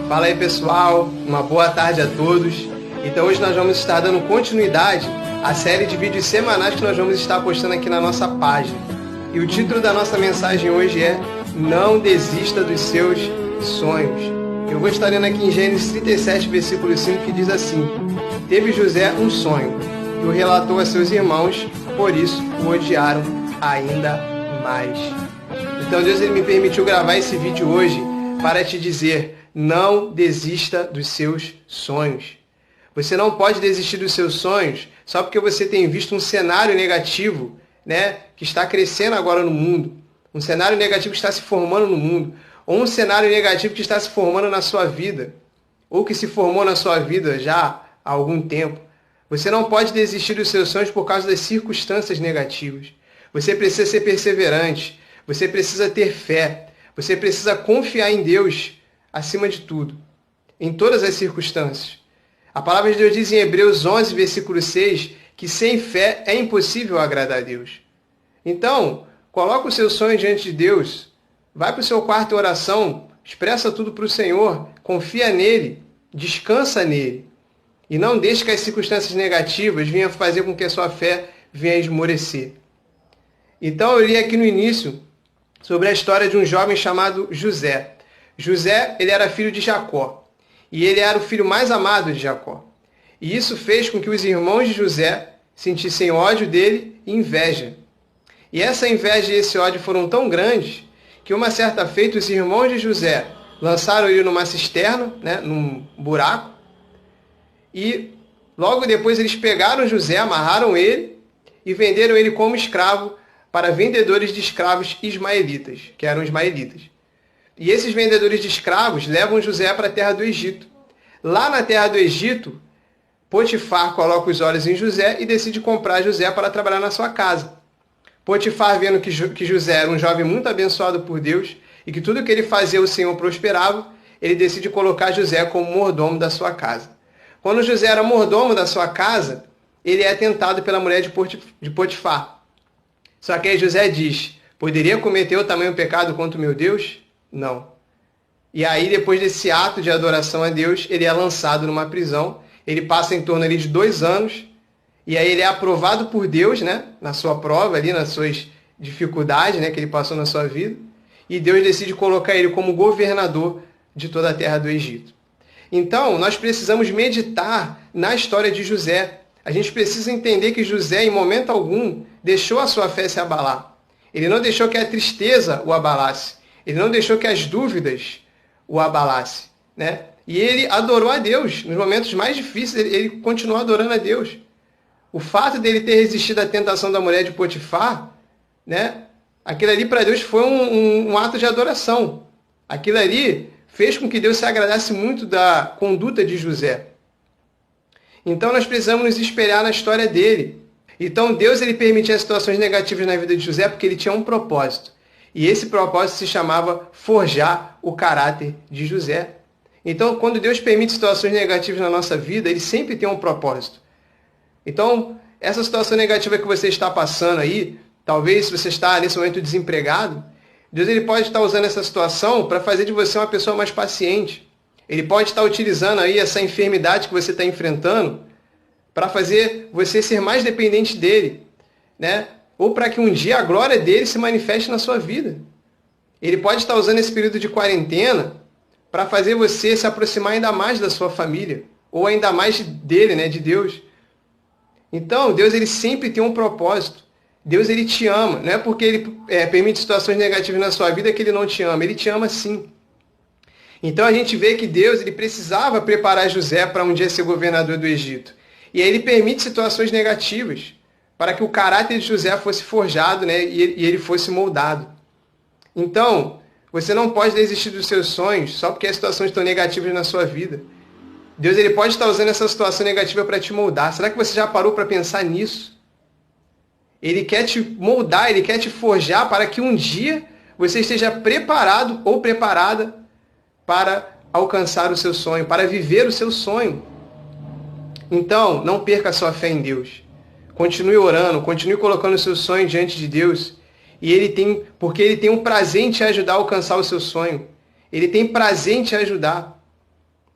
Fala aí, pessoal, uma boa tarde a todos. Então hoje nós vamos estar dando continuidade à série de vídeos semanais que nós vamos estar postando aqui na nossa página. E o título da nossa mensagem hoje é Não desista dos seus sonhos. Eu vou estar lendo aqui em Gênesis 37, versículo 5, que diz assim: Teve José um sonho, e o relatou a seus irmãos, por isso o odiaram ainda mais. Então Deus ele me permitiu gravar esse vídeo hoje para te dizer: não desista dos seus sonhos. Você não pode desistir dos seus sonhos só porque você tem visto um cenário negativo, que está crescendo agora no mundo. Um cenário negativo que está se formando no mundo. Ou um cenário negativo que está se formando na sua vida. Ou que se formou na sua vida já há algum tempo. Você não pode desistir dos seus sonhos por causa das circunstâncias negativas. Você precisa ser perseverante. Você precisa ter fé. Você precisa confiar em Deus acima de tudo, em todas as circunstâncias. A palavra de Deus diz em Hebreus 11, versículo 6, que sem fé é impossível agradar a Deus. Então, coloca o seu sonho diante de Deus, vai para o seu quarto em oração, expressa tudo para o Senhor, confia nele, descansa nele. E não deixe que as circunstâncias negativas venham fazer com que a sua fé venha esmorecer. Então, eu li aqui no início sobre a história de um jovem chamado José. José, ele era filho de Jacó, e ele era o filho mais amado de Jacó. E isso fez com que os irmãos de José sentissem ódio dele e inveja. E essa inveja e esse ódio foram tão grandes que uma certa feita os irmãos de José lançaram ele numa cisterna, num buraco, e logo depois eles pegaram José, amarraram ele e venderam ele como escravo para vendedores de escravos ismaelitas, que eram ismaelitas. E esses vendedores de escravos levam José para a terra do Egito. Lá na terra do Egito, Potifar coloca os olhos em José e decide comprar José para trabalhar na sua casa. Potifar, vendo que José era um jovem muito abençoado por Deus e que tudo que ele fazia o Senhor prosperava, ele decide colocar José como mordomo da sua casa. Quando José era mordomo da sua casa, ele é tentado pela mulher de Potifar. Só que aí José diz: poderia cometer o tamanho pecado contra o meu Deus? Não. E aí, depois desse ato de adoração a Deus, ele é lançado numa prisão. Ele passa em torno ali de 2 anos. E aí ele é aprovado por Deus, na sua prova, ali, nas suas dificuldades, que ele passou na sua vida. E Deus decide colocar ele como governador de toda a terra do Egito. Então, nós precisamos meditar na história de José. A gente precisa entender que José, em momento algum, deixou a sua fé se abalar. Ele não deixou que a tristeza o abalasse. Ele não deixou que as dúvidas o abalassem, E ele adorou a Deus. Nos momentos mais difíceis, ele continuou adorando a Deus. O fato dele ter resistido à tentação da mulher de Potifar, aquilo ali para Deus foi um ato de adoração. Aquilo ali fez com que Deus se agradasse muito da conduta de José. Então nós precisamos nos espelhar na história dele. Então Deus ele permitia situações negativas na vida de José porque ele tinha um propósito. E esse propósito se chamava forjar o caráter de José. Então, quando Deus permite situações negativas na nossa vida, ele sempre tem um propósito. Então, essa situação negativa que você está passando aí, talvez se você está nesse momento desempregado, Deus ele pode estar usando essa situação para fazer de você uma pessoa mais paciente. Ele pode estar utilizando aí essa enfermidade que você está enfrentando para fazer você ser mais dependente dele, ou para que um dia a glória dele se manifeste na sua vida. Ele pode estar usando esse período de quarentena para fazer você se aproximar ainda mais da sua família, ou ainda mais dele, de Deus. Então, Deus ele sempre tem um propósito. Deus ele te ama. Não é porque ele permite situações negativas na sua vida que ele não te ama. Ele te ama sim. Então, a gente vê que Deus ele precisava preparar José para um dia ser governador do Egito. E aí ele permite situações negativas para que o caráter de José fosse forjado, e ele fosse moldado. Então, você não pode desistir dos seus sonhos só porque as situações estão negativas na sua vida. Deus ele pode estar usando essa situação negativa para te moldar. Será que você já parou para pensar nisso? Ele quer te moldar, ele quer te forjar para que um dia você esteja preparado ou preparada para alcançar o seu sonho, para viver o seu sonho. Então, não perca a sua fé em Deus. Continue orando, continue colocando o seu sonho diante de Deus. Porque ele tem um prazer em te ajudar a alcançar o seu sonho. Ele tem prazer em te ajudar.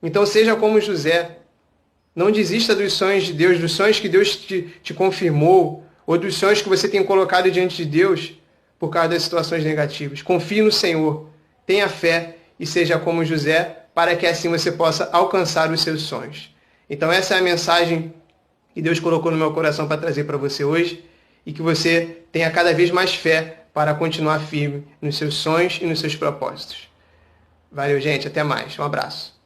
Então seja como José. Não desista dos sonhos de Deus, dos sonhos que Deus te confirmou, ou dos sonhos que você tem colocado diante de Deus por causa das situações negativas. Confie no Senhor, tenha fé e seja como José, para que assim você possa alcançar os seus sonhos. Então essa é a mensagem que Deus colocou no meu coração para trazer para você hoje, e que você tenha cada vez mais fé para continuar firme nos seus sonhos e nos seus propósitos. Valeu, gente. Até mais. Um abraço.